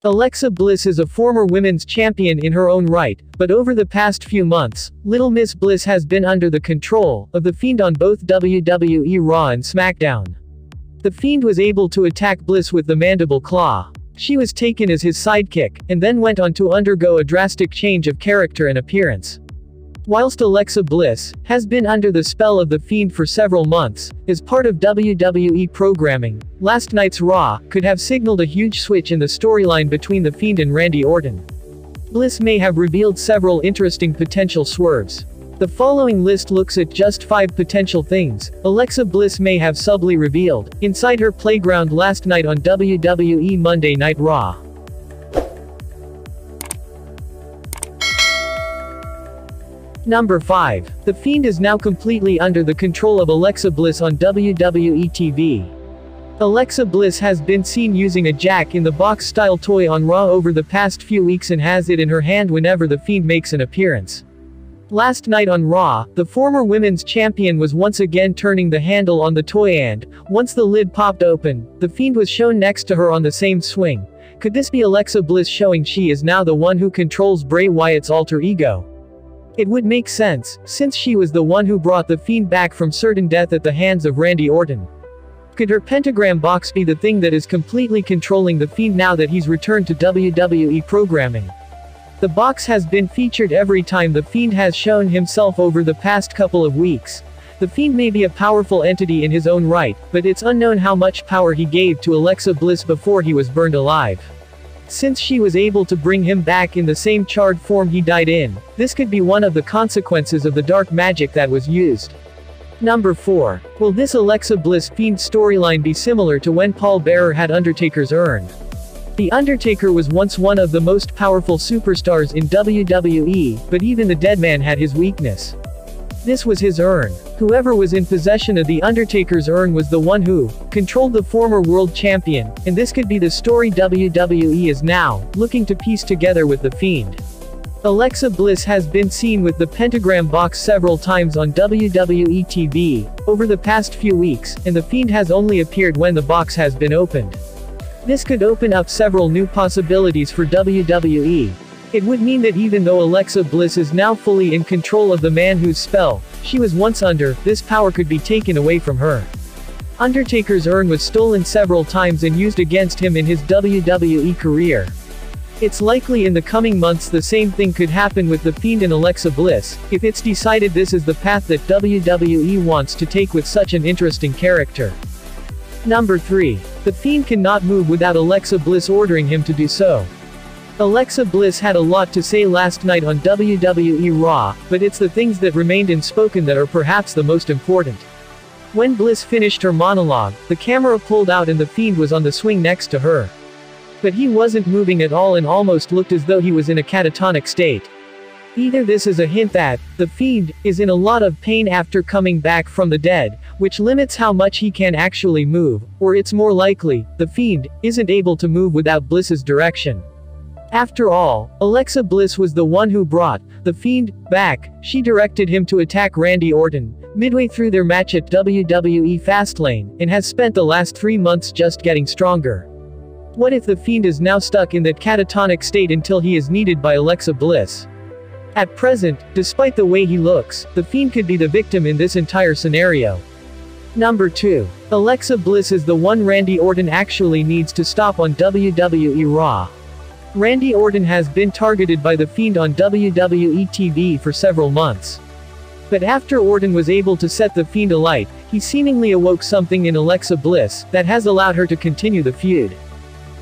Alexa Bliss is a former women's champion in her own right, but over the past few months, Little Miss Bliss has been under the control of The Fiend on both WWE Raw and SmackDown. The Fiend was able to attack Bliss with the mandible claw. She was taken as his sidekick, and then went on to undergo a drastic change of character and appearance. Whilst Alexa Bliss has been under the spell of The Fiend for several months, as part of WWE programming, last night's Raw could have signaled a huge switch in the storyline between The Fiend and Randy Orton. Bliss may have revealed several interesting potential swerves. The following list looks at just 5 potential things Alexa Bliss may have subtly revealed inside her playground last night on WWE Monday Night Raw. Number 5. The Fiend is now completely under the control of Alexa Bliss on WWE TV. Alexa Bliss has been seen using a Jack-in-the-Box style toy on Raw over the past few weeks and has it in her hand whenever The Fiend makes an appearance. Last night on Raw, the former women's champion was once again turning the handle on the toy and, once the lid popped open, The Fiend was shown next to her on the same swing. Could this be Alexa Bliss showing she is now the one who controls Bray Wyatt's alter ego? It would make sense, since she was the one who brought The Fiend back from certain death at the hands of Randy Orton. Could her pentagram box be the thing that is completely controlling The Fiend now that he's returned to WWE programming? The box has been featured every time The Fiend has shown himself over the past couple of weeks. The Fiend may be a powerful entity in his own right, but it's unknown how much power he gave to Alexa Bliss before he was burned alive. Since she was able to bring him back in the same charred form he died in, this could be one of the consequences of the dark magic that was used. Number 4. Will this Alexa Bliss Fiend storyline be similar to when Paul Bearer had Undertaker's urn? The Undertaker was once one of the most powerful superstars in WWE, but even the dead man had his weakness. This was his urn. Whoever was in possession of the Undertaker's urn was the one who controlled the former world champion, and this could be the story WWE is now looking to piece together with The Fiend. Alexa Bliss has been seen with the pentagram box several times on WWE TV over the past few weeks, and The Fiend has only appeared when the box has been opened. This could open up several new possibilities for WWE. It would mean that even though Alexa Bliss is now fully in control of the man whose spell she was once under, this power could be taken away from her. Undertaker's urn was stolen several times and used against him in his WWE career. It's likely in the coming months the same thing could happen with The Fiend and Alexa Bliss, if it's decided this is the path that WWE wants to take with such an interesting character. Number 3. The Fiend cannot move without Alexa Bliss ordering him to do so. Alexa Bliss had a lot to say last night on WWE Raw, but it's the things that remained unspoken that are perhaps the most important. When Bliss finished her monologue, the camera pulled out and The Fiend was on the swing next to her. But he wasn't moving at all and almost looked as though he was in a catatonic state. Either this is a hint that The Fiend is in a lot of pain after coming back from the dead, which limits how much he can actually move, or it's more likely The Fiend isn't able to move without Bliss's direction. After all, Alexa Bliss was the one who brought The Fiend back. She directed him to attack Randy Orton midway through their match at WWE Fastlane, and has spent the last 3 months just getting stronger. What if The Fiend is now stuck in that catatonic state until he is needed by Alexa Bliss? At present, despite the way he looks, The Fiend could be the victim in this entire scenario. Number 2. Alexa Bliss is the one Randy Orton actually needs to stop on WWE Raw. Randy Orton has been targeted by The Fiend on WWE TV for several months. But after Orton was able to set The Fiend alight, he seemingly awoke something in Alexa Bliss that has allowed her to continue the feud.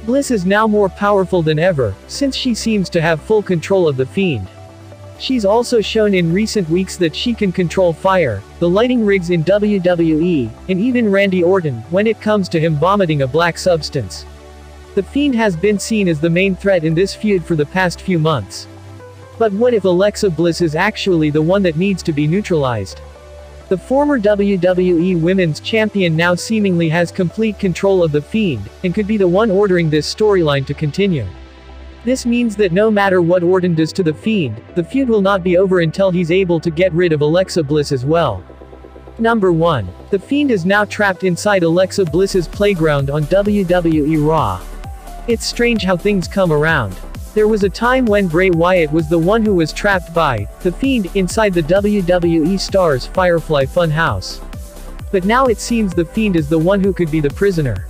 Bliss is now more powerful than ever, since she seems to have full control of The Fiend. She's also shown in recent weeks that she can control fire, the lighting rigs in WWE, and even Randy Orton, when it comes to him vomiting a black substance. The Fiend has been seen as the main threat in this feud for the past few months. But what if Alexa Bliss is actually the one that needs to be neutralized? The former WWE Women's Champion now seemingly has complete control of The Fiend, and could be the one ordering this storyline to continue. This means that no matter what Orton does to The Fiend, the feud will not be over until he's able to get rid of Alexa Bliss as well. Number 1. The Fiend is now trapped inside Alexa Bliss's playground on WWE Raw. It's strange how things come around. There was a time when Bray Wyatt was the one who was trapped by The Fiend inside the WWE Star's Firefly Funhouse. But now it seems The Fiend is the one who could be the prisoner.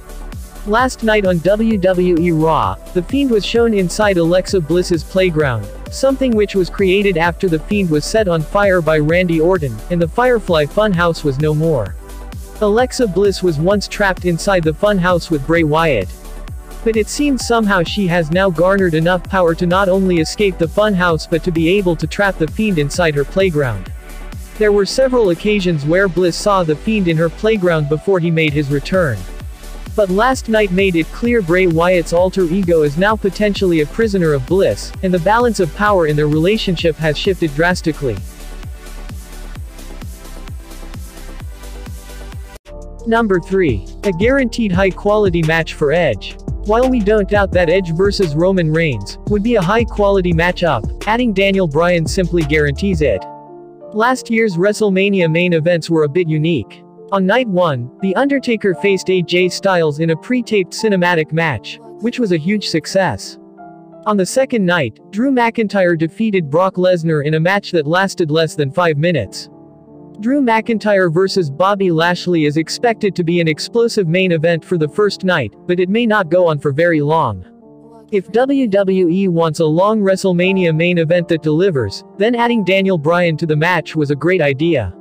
Last night on WWE Raw, The Fiend was shown inside Alexa Bliss's playground, something which was created after The Fiend was set on fire by Randy Orton, and the Firefly Funhouse was no more. Alexa Bliss was once trapped inside the Funhouse with Bray Wyatt. But it seems somehow she has now garnered enough power to not only escape the Funhouse but to be able to trap The Fiend inside her playground. There were several occasions where Bliss saw The Fiend in her playground before he made his return. But last night made it clear Bray Wyatt's alter ego is now potentially a prisoner of Bliss, and the balance of power in their relationship has shifted drastically. Number 3. A guaranteed high-quality match for Edge. While we don't doubt that Edge vs Roman Reigns would be a high-quality matchup, adding Daniel Bryan simply guarantees it. Last year's WrestleMania main events were a bit unique. On night 1, The Undertaker faced AJ Styles in a pre-taped cinematic match, which was a huge success. On the second night, Drew McIntyre defeated Brock Lesnar in a match that lasted less than 5 minutes. Drew McIntyre vs Bobby Lashley is expected to be an explosive main event for the first night, but it may not go on for very long. If WWE wants a long WrestleMania main event that delivers, then adding Daniel Bryan to the match was a great idea.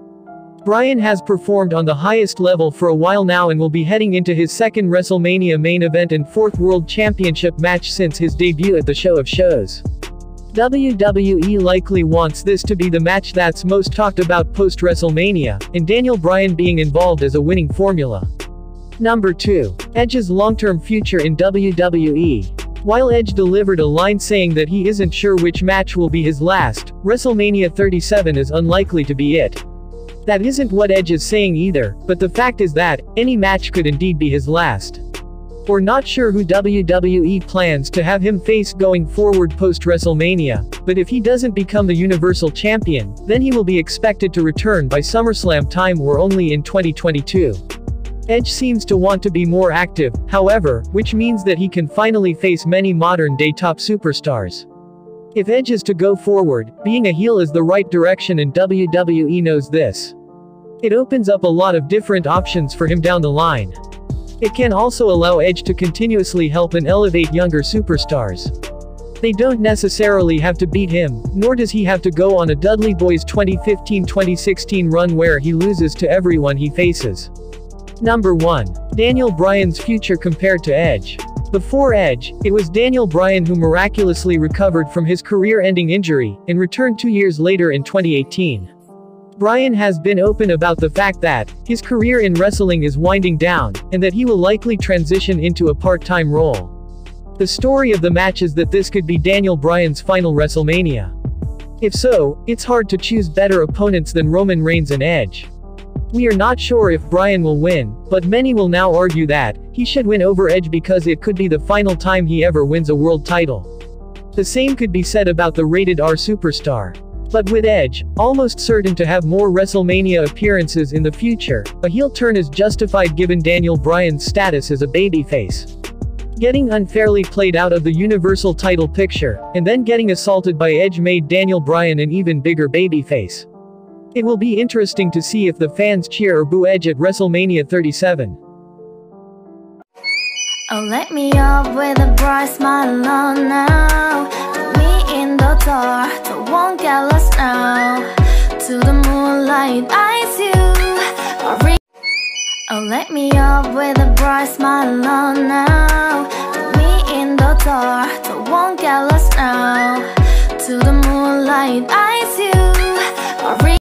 Bryan has performed on the highest level for a while now and will be heading into his second WrestleMania main event and fourth World Championship match since his debut at the Show of Shows. WWE likely wants this to be the match that's most talked about post-WrestleMania, and Daniel Bryan being involved as a winning formula. Number 2. Edge's long-term future in WWE. While Edge delivered a line saying that he isn't sure which match will be his last, WrestleMania 37 is unlikely to be it. That isn't what Edge is saying either, but the fact is that any match could indeed be his last. We're not sure who WWE plans to have him face going forward post-WrestleMania, but if he doesn't become the Universal Champion, then he will be expected to return by SummerSlam time or only in 2022. Edge seems to want to be more active, however, which means that he can finally face many modern-day top superstars. If Edge is to go forward, being a heel is the right direction and WWE knows this. It opens up a lot of different options for him down the line. It can also allow Edge to continuously help and elevate younger superstars. They don't necessarily have to beat him, nor does he have to go on a Dudley Boyz 2015-2016 run where he loses to everyone he faces. Number 1. Daniel Bryan's future compared to Edge. Before Edge, it was Daniel Bryan who miraculously recovered from his career-ending injury, and returned 2 years later in 2018. Bryan has been open about the fact that his career in wrestling is winding down, and that he will likely transition into a part-time role. The story of the match is that this could be Daniel Bryan's final WrestleMania. If so, it's hard to choose better opponents than Roman Reigns and Edge. We are not sure if Bryan will win, but many will now argue that he should win over Edge because it could be the final time he ever wins a world title. The same could be said about the Rated R superstar. But with Edge almost certain to have more WrestleMania appearances in the future, a heel turn is justified given Daniel Bryan's status as a babyface. Getting unfairly played out of the Universal title picture, and then getting assaulted by Edge made Daniel Bryan an even bigger babyface. It will be interesting to see if the fans cheer or boo Edge at WrestleMania 37. Oh, let me up with a bright smile on now. Put me in the dark, don't won't get lost now. To the moonlight, eyes you. Oh, let me up with a bright smile on now. Put me in the dark, don't won't get lost now. To the moonlight, eyes you.